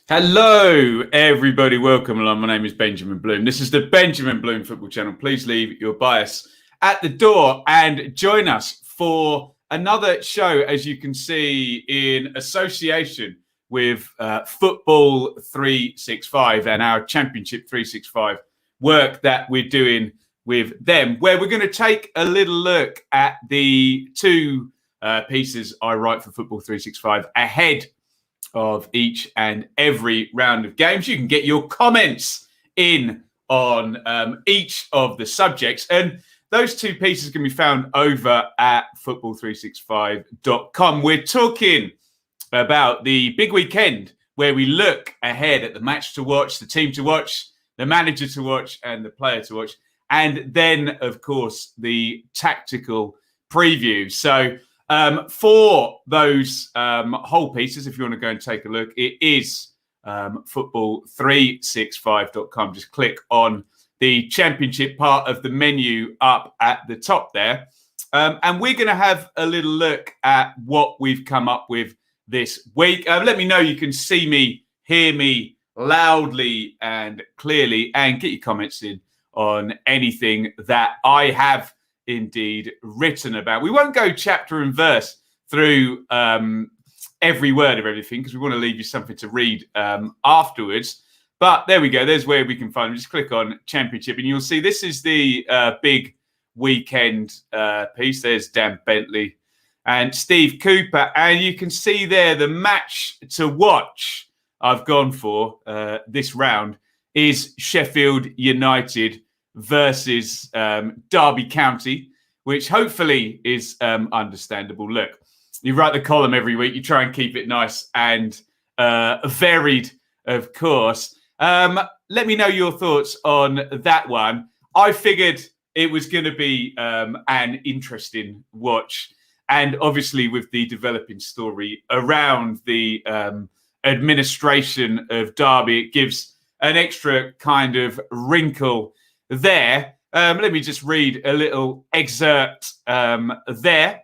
Hello, everybody. Welcome along. My name is Benjamin Bloom. This is the Benjamin Bloom Football Channel. Please leave your bias at the door and join us for another show, as you can see, in association with Football 365 and our Championship 365 work that we're doing with them, where we're going to take a little look at the two pieces I write for Football 365 ahead of each and every round of games. You can get your comments in on each of the subjects, and those two pieces can be found over at football365.com. We're talking about the big weekend where we look ahead at the match to watch, the team to watch, the manager to watch, and the player to watch, and then, of course, the tactical preview. So for those whole pieces, if you want to go and take a look, it is football365.com. Just click on the championship part of the menu up at the top there. And we're going to have a little look at what we've come up with this week. Let me know you can see me, hear me loudly and clearly, and get your comments in on anything that I have indeed written about. We won't go chapter and verse through every word of everything because we want to leave you something to read afterwards. But there we go. There's where we can find them. Just click on Championship and you'll see this is the big weekend piece. There's Dan Bentley and Steve Cooper. And you can see there the match to watch I've gone for this round is Sheffield United versus Derby County, which hopefully is understandable. Look, you write the column every week. You try and keep it nice and varied, of course. Let me know your thoughts on that one. I figured it was going to be an interesting watch. And obviously with the developing story around the administration of Derby, it gives an extra kind of wrinkle there. Let me just read a little excerpt there.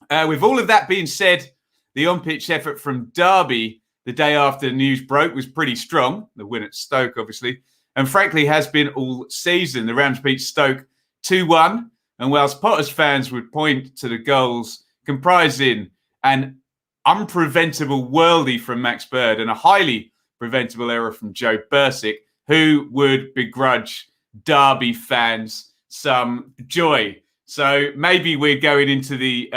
With all of that being said, the on-pitch effort from Derby the day after the news broke was pretty strong. The win at Stoke, obviously, and frankly has been all season. The Rams beat Stoke 2-1, and whilst Potters fans would point to the goals comprising an unpreventable worldie from Max Bird and a highly preventable error from Joe Bursick, who would begrudge Derby fans some joy. So maybe we're going into the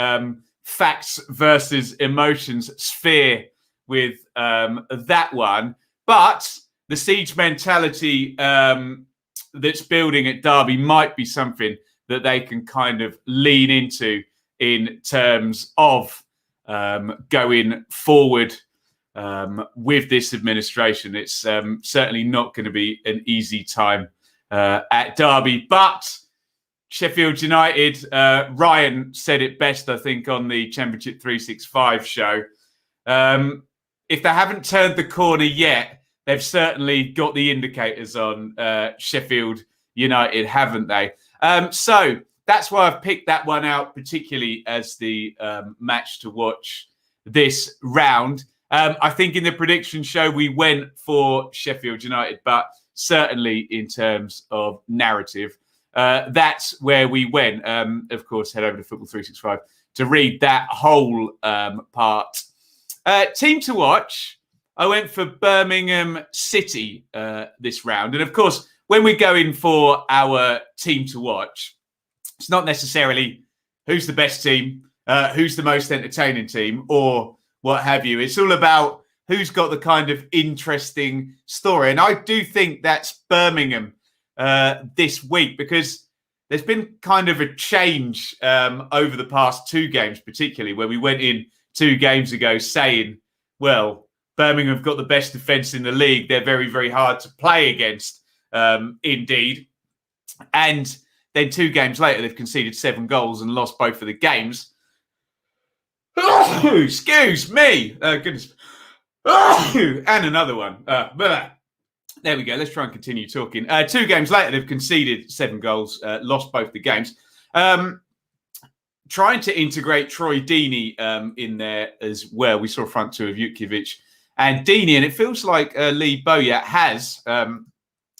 facts versus emotions sphere with that one. But the siege mentality that's building at Derby might be something that they can kind of lean into in terms of going forward with this administration. It's certainly not going to be an easy time at Derby, but Sheffield United, Ryan said it best, I think, on the Championship 365 show. If they haven't turned the corner yet, they've certainly got the indicators on Sheffield United, haven't they? So that's why I've picked that one out, particularly as the match to watch this round. I think in the prediction show, we went for Sheffield United, but certainly in terms of narrative, that's where we went. Of course, head over to Football 365 to read that whole part. Team to watch, I went for Birmingham City this round. And of course, when we go in for our team to watch, it's not necessarily who's the best team, who's the most entertaining team, or what have you. It's all about who's got the kind of interesting story. And I do think that's Birmingham this week, because there's been kind of a change over the past two games, particularly where we went in 2 games ago saying, well, Birmingham have got the best defence in the league. They're very, very hard to play against, indeed. And then 2 games later, they've conceded 7 goals and lost both of the games. Oh, excuse me. Goodness. Oh, and another one. There we go. Let's try and continue talking. 2 games later, they've conceded 7 goals, lost both the games. Trying to integrate Troy Deeney in there as well. We saw a front two of Jutkiewicz and Deeney. And it feels like Lee Bowyer has,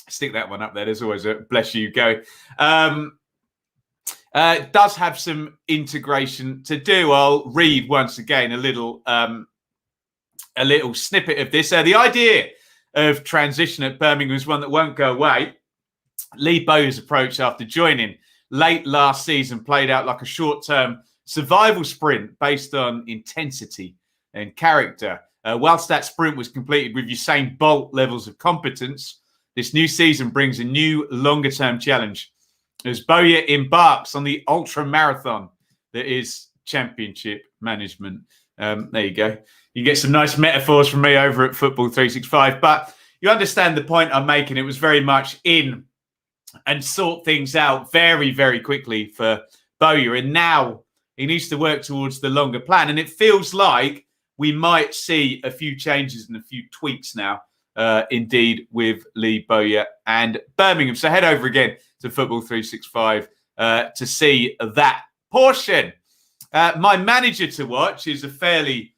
stick that one up there. There's always a bless you go. Does have some integration to do. I'll read once again a little snippet of this. The idea of transition at Birmingham is one that won't go away. Lee Bowyer's approach after joining late last season played out like a short-term survival sprint based on intensity and character. Whilst that sprint was completed with Usain Bolt levels of competence, this new season brings a new longer-term challenge as Bowyer embarks on the ultra-marathon that is championship management. There you go. You get some nice metaphors from me over at Football 365, but you understand the point I'm making. It was very much in and sort things out very, very quickly for Bowyer. And now he needs to work towards the longer plan. And it feels like we might see a few changes and a few tweaks now, indeed, with Lee Bowyer and Birmingham. So head over again to Football 365 to see that portion. My manager to watch is a fairly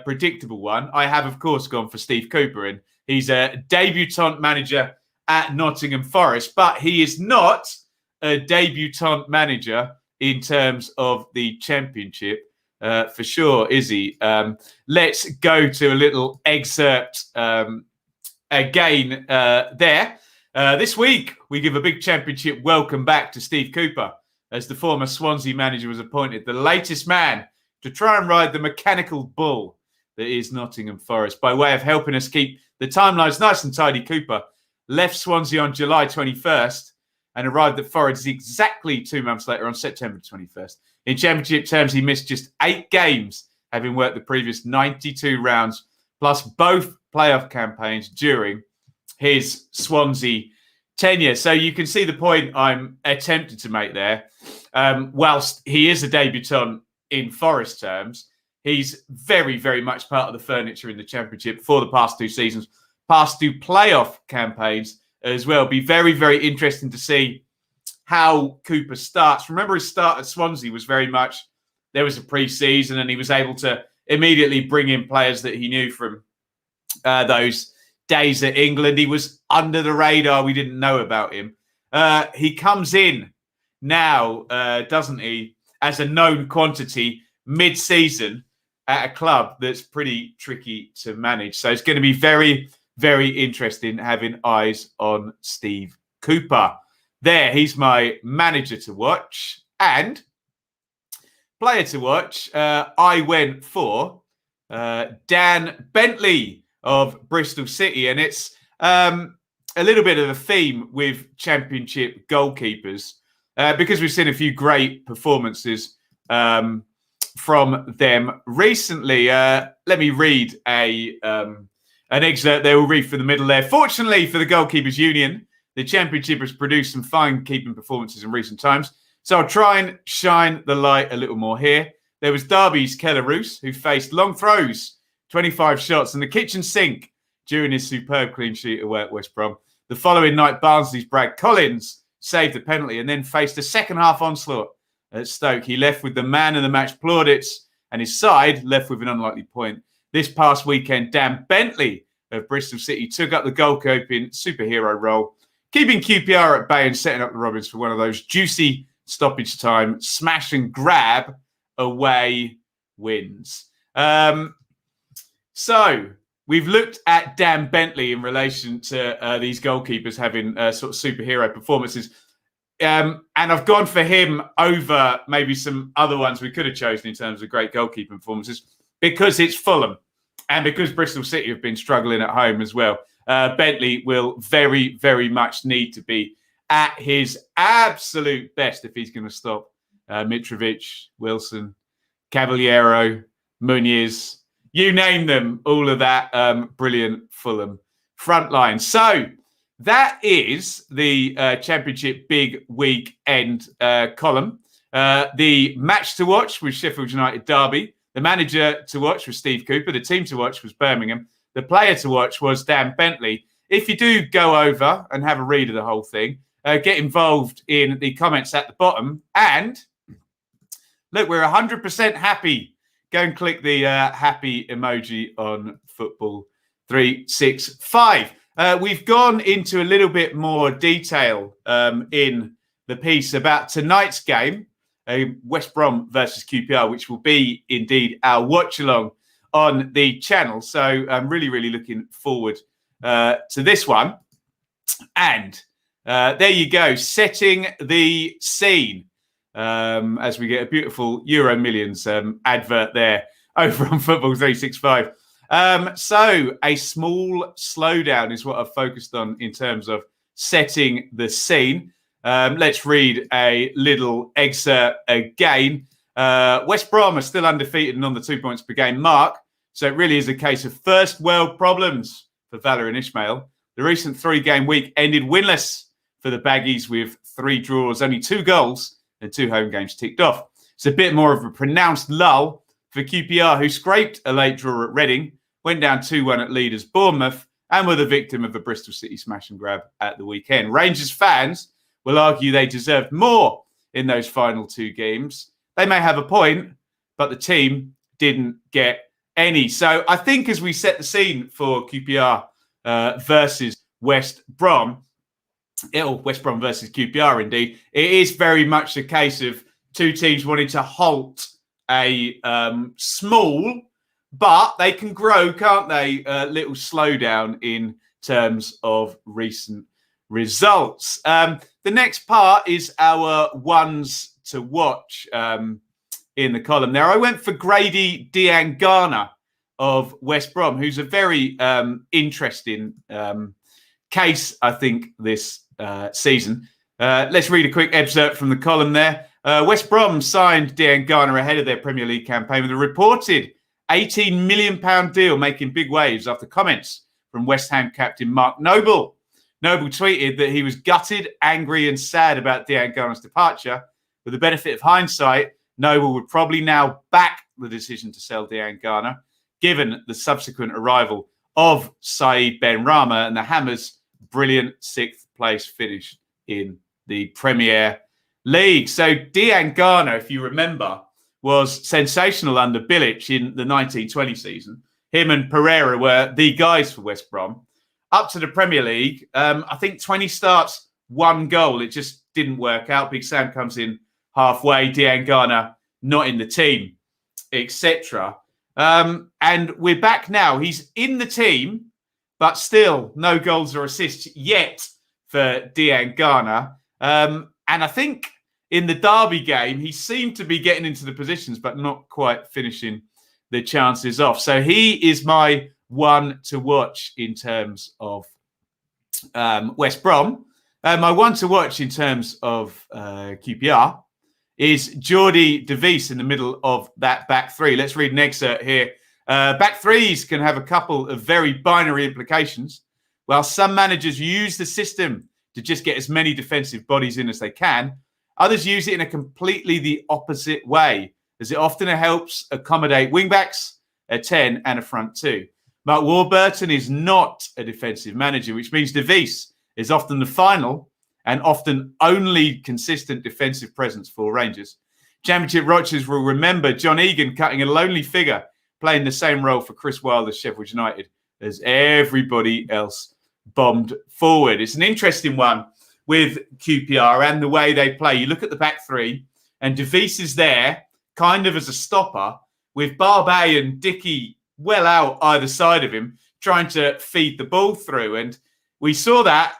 predictable one. I have, of course, gone for Steve Cooper, and he's a debutant manager at Nottingham Forest, but he is not a debutant manager in terms of the Championship, for sure, is he? Let's go to a little excerpt again there. This week, we give a big Championship welcome back to Steve Cooper, as the former Swansea manager was appointed the latest man to try and ride the mechanical bull that is Nottingham Forest. By way of helping us keep the timelines nice and tidy, Cooper left Swansea on July 21st and arrived at Forest exactly 2 months later on September 21st. In Championship terms, he missed just 8 games, having worked the previous 92 rounds, plus both playoff campaigns during his Swansea tenure. So you can see the point I'm attempting to make there. Whilst he is a debutant in Forest terms, he's very, very much part of the furniture in the Championship for the past 2 seasons, past 2 playoff campaigns as well. Be very, very interesting to see how Cooper starts. Remember, his start at Swansea was very much, there was a pre-season and he was able to immediately bring in players that he knew from those days at England. He was under the radar. We didn't know about him. He comes in now, doesn't he, as a known quantity mid-season at a club that's pretty tricky to manage. So it's going to be very, very interesting having eyes on Steve Cooper. There, he's my manager to watch. And player to watch, I went for Dan Bentley of Bristol City. And it's a little bit of a theme with Championship goalkeepers because we've seen a few great performances from them recently. Let me read an excerpt there. We'll read from the middle there. Fortunately for the Goalkeepers Union, the Championship has produced some fine keeping performances in recent times. So I'll try and shine the light a little more here. There was Derby's Keller Roos, who faced long throws, 25 shots, and the kitchen sink during his superb clean sheet away at West Brom. The following night, Barnsley's Brad Collins saved the penalty and then faced a second-half onslaught at Stoke. He left with the man of the match plaudits and his side left with an unlikely point. This past weekend, Dan Bentley of Bristol City took up the goalkeeping superhero role, keeping QPR at bay and setting up the Robins for one of those juicy stoppage time, smash and grab away wins. So we've looked at Dan Bentley in relation to these goalkeepers having sort of superhero performances. And I've gone for him over maybe some other ones we could have chosen in terms of great goalkeeping performances because it's Fulham and because Bristol City have been struggling at home as well. Bentley will very, very much need to be at his absolute best if he's going to stop Mitrovic, Wilson, Cavaliero, Muniz, you name them, all of that brilliant Fulham front line. So that is the Championship big weekend column. The match to watch was Sheffield United Derby. The manager to watch was Steve Cooper. The team to watch was Birmingham. The player to watch was Dan Bentley. If you do go over and have a read of the whole thing, get involved in the comments at the bottom. And look, we're 100% happy. Go and click the happy emoji on Football 365. We've gone into a little bit more detail in the piece about tonight's game, West Brom versus QPR, which will be indeed our watch along on the channel. So I'm really looking forward to this one. And there you go, setting the scene as we get a beautiful Euro Millions advert there over on Football 365. So a small slowdown is what I've focused on in terms of setting the scene. Let's read a little excerpt again. West Brom are still undefeated and on the 2 points per game mark. So it really is a case of first world problems for Valor and Ishmael. The recent 3-game week ended winless for the Baggies with 3 draws, only 2 goals and 2 home games ticked off. It's a bit more of a pronounced lull for QPR, who scraped a late draw at Reading, went down 2-1 at leaders Bournemouth, and were the victim of a Bristol City smash and grab at the weekend. Rangers fans will argue they deserved more in those final 2 games. They may have a point, but the team didn't get any. So I think as we set the scene for QPR versus West Brom, West Brom versus QPR indeed, it is very much a case of 2 teams wanting to halt a small, but they can grow, can't they? Little slowdown in terms of recent results. The next part is our ones to watch in the column there. I went for Grady Diangana of West Brom, who's a very interesting case, I think, this season. Let's read a quick excerpt from the column there. West Brom signed Diangana ahead of their Premier League campaign with a reported £18 million deal, making big waves after comments from West Ham captain Mark Noble. Noble tweeted that he was gutted, angry and sad about Diangana's departure. With the benefit of hindsight, Noble would probably now back the decision to sell Diangana, given the subsequent arrival of Saeed Benrahma and the Hammers' brilliant 6th place finish in the Premier League. So Diangana, if you remember, was sensational under Bilic in the 1920 season. Him and Pereira were the guys for West Brom. Up to the Premier League, I think 20 starts, 1 goal. It just didn't work out. Big Sam comes in halfway, Diangana not in the team, etc. And we're back now. He's in the team, but still no goals or assists yet for Diangana. And I think in the Derby game, he seemed to be getting into the positions, but not quite finishing the chances off. So he is my one to watch in terms of West Brom. My one to watch in terms of QPR is Jordi De Vries in the middle of that back 3. Let's read an excerpt here. Back 3s can have a couple of very binary implications. While some managers use the system to just get as many defensive bodies in as they can, others use it in a completely the opposite way, as it often helps accommodate wingbacks, a 10 and a front 2. Mark Warburton is not a defensive manager, which means De Vries is often the final and often only consistent defensive presence for Rangers. Championship watchers will remember John Egan cutting a lonely figure, playing the same role for Chris Wilde as Sheffield United as everybody else bombed forward. It's an interesting one with QPR and the way they play. You look at the back 3 and De Vries is there kind of as a stopper with Barbet and Dickey well out either side of him trying to feed the ball through. And we saw that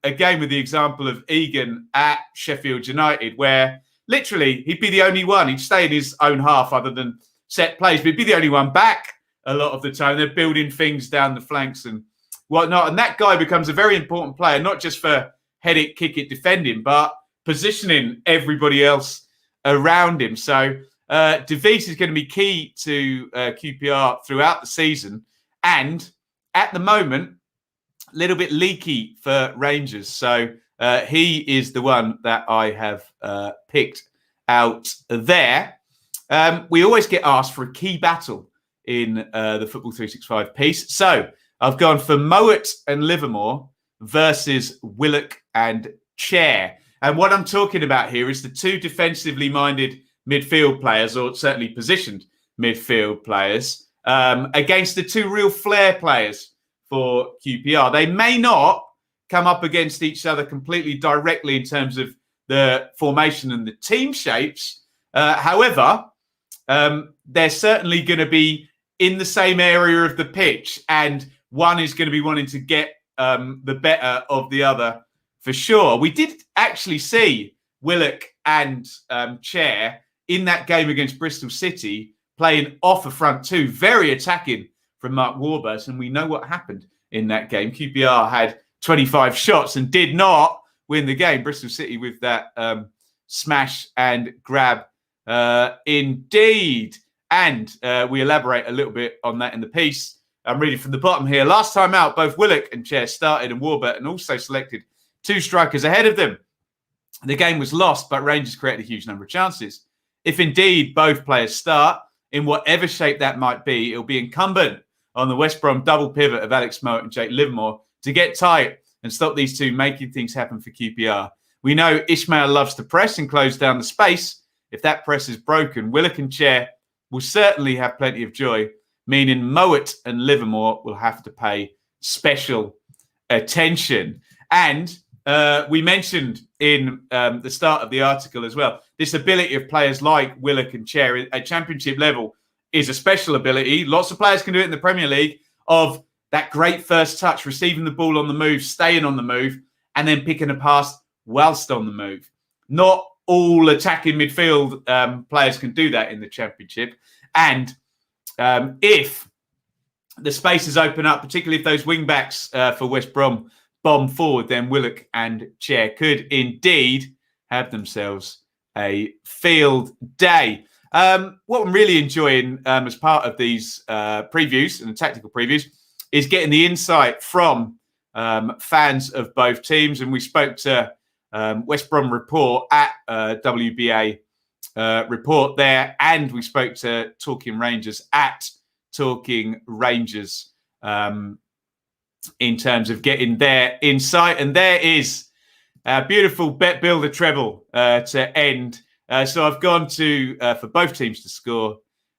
again with the example of Egan at Sheffield United, where literally he'd be the only one. He'd stay in his own half other than set plays, but he'd be the only one back a lot of the time. They're building things down the flanks and whatnot. And that guy becomes a very important player, not just for head it, kick it, defending, but positioning everybody else around him. So De Vries is going to be key to QPR throughout the season. And at the moment, a little bit leaky for Rangers. So he is the one that I have picked out there. We always get asked for a key battle in the Football 365 piece. So I've gone for Mowat and Livermore versus Willock and Chair. And what I'm talking about here is the 2 defensively minded midfield players, or certainly positioned midfield players, against the 2 real flair players for QPR. They may not come up against each other completely directly in terms of the formation and the team shapes. However, they're certainly going to be in the same area of the pitch, and one is going to be wanting to get the better of the other for sure. We did actually see Willock and Chair in that game against Bristol City playing off a front two, very attacking from Mark Warburton, and we know what happened in that game. QPR had 25 shots and did not win the game. Bristol City with that smash and grab indeed. And we elaborate a little bit on that in the piece. I'm reading from the bottom here. Last time out, both Willock and Chair started, and Warburton also selected two strikers ahead of them. The game was lost, but Rangers created a huge number of chances. If indeed both players start, in whatever shape that might be, it'll be incumbent on the West Brom double pivot of Alex Mowatt and Jake Livermore to get tight and stop these two making things happen for QPR. We know Ishmael loves to press and close down the space. If that press is broken, Willock and Chair will certainly have plenty of joy, meaning Mowatt and Livermore will have to pay special attention. And we mentioned in the start of the article as well, this ability of players like Willock and Chair at championship level is a special ability. Lots of players can do it in the Premier League, of that great first touch, receiving the ball on the move, staying on the move, and then picking a pass whilst on the move. Not all attacking midfield players can do that in the Championship. And if the spaces open up, particularly if those wing-backs for West Brom bomb forward, then Willock and Chair could indeed have themselves a field day. What I'm really enjoying as part of these previews and the tactical previews is getting the insight from fans of both teams. And we spoke to West Brom Report at WBA Report there, and we spoke to Talking Rangers at Talking Rangers in terms of getting their insight. And there is a beautiful bet builder treble to end. So I've gone to, for both teams to score,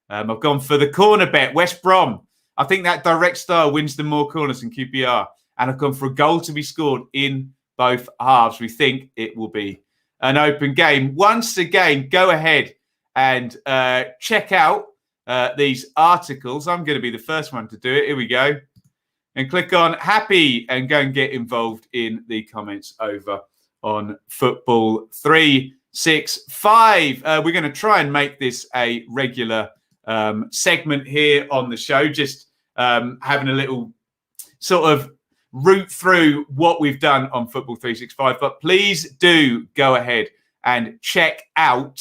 I've gone for the corner bet, West Brom. I think that direct style wins them more corners than QPR. And I've gone for a goal to be scored in both halves. We think it will be an open game. Once again, go ahead and check out these articles. I'm going to be the first one to do it. Here we go. And click on happy and go and get involved in the comments over on Football 365. We're going to try and make this a regular segment here on the show, just having a little sort of route through what we've done on Football 365. But please do go ahead and check out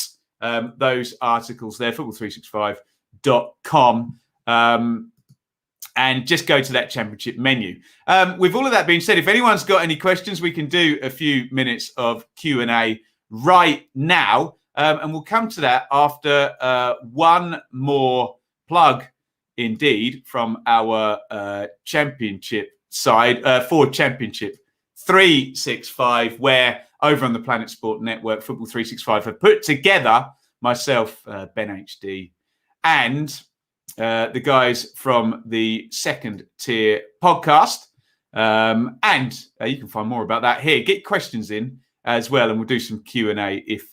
those articles there, football365.com, and just go to that championship menu. With all of that being said, if anyone's got any questions, we can do a few minutes of Q&A right now. And we'll come to that after one more plug, indeed, from our championship side, Forde Championship 365, where over on the Planet Sport Network, Football 365 have put together myself, Ben HD, and the guys from the Second Tier podcast. And you can find more about that here. Get questions in as well, and we'll do some Q&A if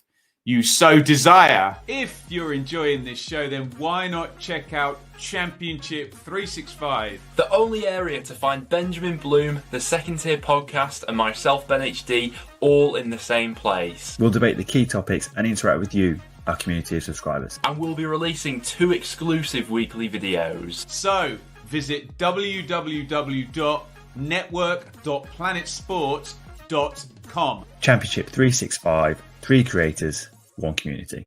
you so desire. If you're enjoying this show, then why not check out Championship 365? The only area to find Benjamin Bloom, the Second Tier podcast, and myself, Ben HD, all in the same place. We'll debate the key topics and interact with you, our community of subscribers. And we'll be releasing 2 exclusive weekly videos. So visit www.network.planetsport.com. Championship 365, 3 creators, 1 community.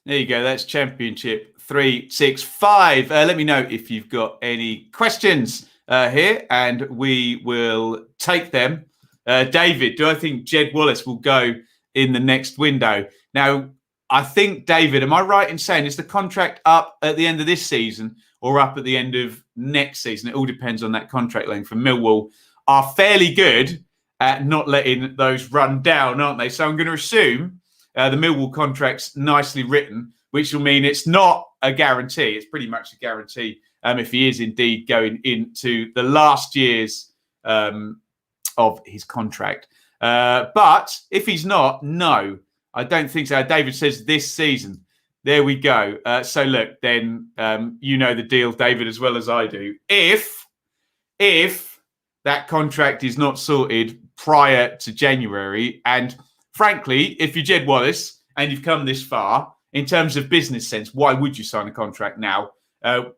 There you go. That's Championship 365. Let me know if you've got any questions here, and we will take them. David, do I think Jed Wallace will go in the next window? Now, I think, David, am I right in saying, is the contract up at the end of this season or up at the end of next season? It all depends on that contract length. And Millwall are fairly good at not letting those run down, aren't they? So I'm going to assume the Millwall contract's nicely written, which will mean it's not a guarantee. It's pretty much a guarantee if he is indeed going into the last years of his contract. But if he's not, no, I don't think so. David says this season. There we go. So look, then you know the deal, David, as well as I do. If that contract is not sorted prior to January, and frankly, if you're Jed Wallace and you've come this far, in terms of business sense, why would you sign a contract now?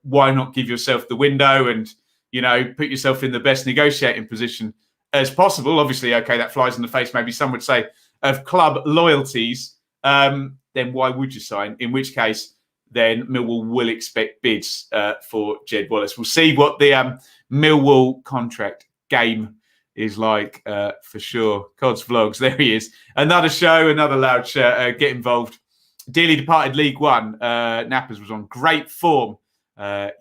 Why not give yourself the window and, you know, put yourself in the best negotiating position as possible? Obviously, okay, that flies in the face, maybe some would say, of club loyalties. Then why would you sign? In which case, then Millwall will expect bids for Jed Wallace. We'll see what the Millwall contract game is like for sure. Cod's Vlogs, there he is. Another show, another loud shirt. Get involved. Dearly departed League One. Nappers was on great form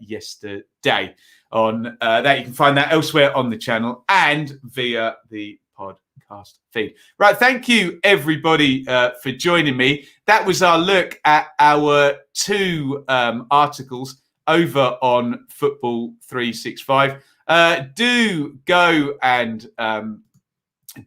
yesterday. On that, you can find that elsewhere on the channel and via the podcast feed. Right, thank you everybody for joining me. That was our look at our 2 articles over on Football 365. Do go and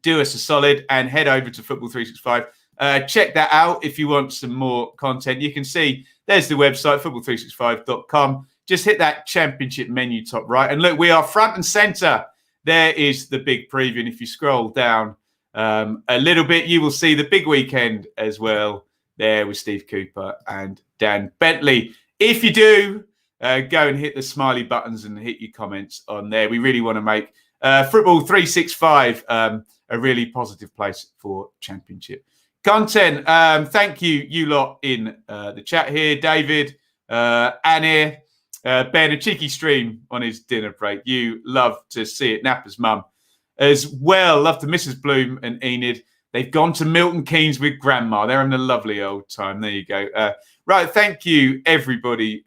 do us a solid and head over to Football 365. Check that out if you want some more content. You can see there's the website, football365.com. Just hit that championship menu top right. And look, we are front and centre. There is the big preview. And if you scroll down a little bit, you will see the big weekend as well there with Steve Cooper and Dan Bentley. If you do, go and hit the smiley buttons and hit your comments on there. We really want to make Football 365 a really positive place for championship content. Thank you lot in the chat here. David, Annie, Ben, a cheeky stream on his dinner break. You love to see it. Napper's mum as well. Love to Mrs. Bloom and Enid. They've gone to Milton Keynes with Grandma. They're having a lovely old time. There you go. Right, thank you everybody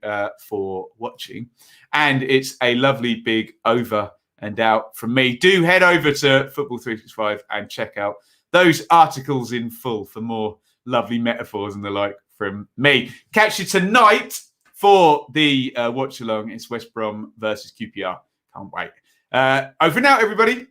for watching. And it's a lovely big over and out from me. Do head over to Football 365 and check out those articles in full for more lovely metaphors and the like from me. Catch you tonight for the watch along. It's West Brom versus QPR. Can't wait. Over and out, everybody.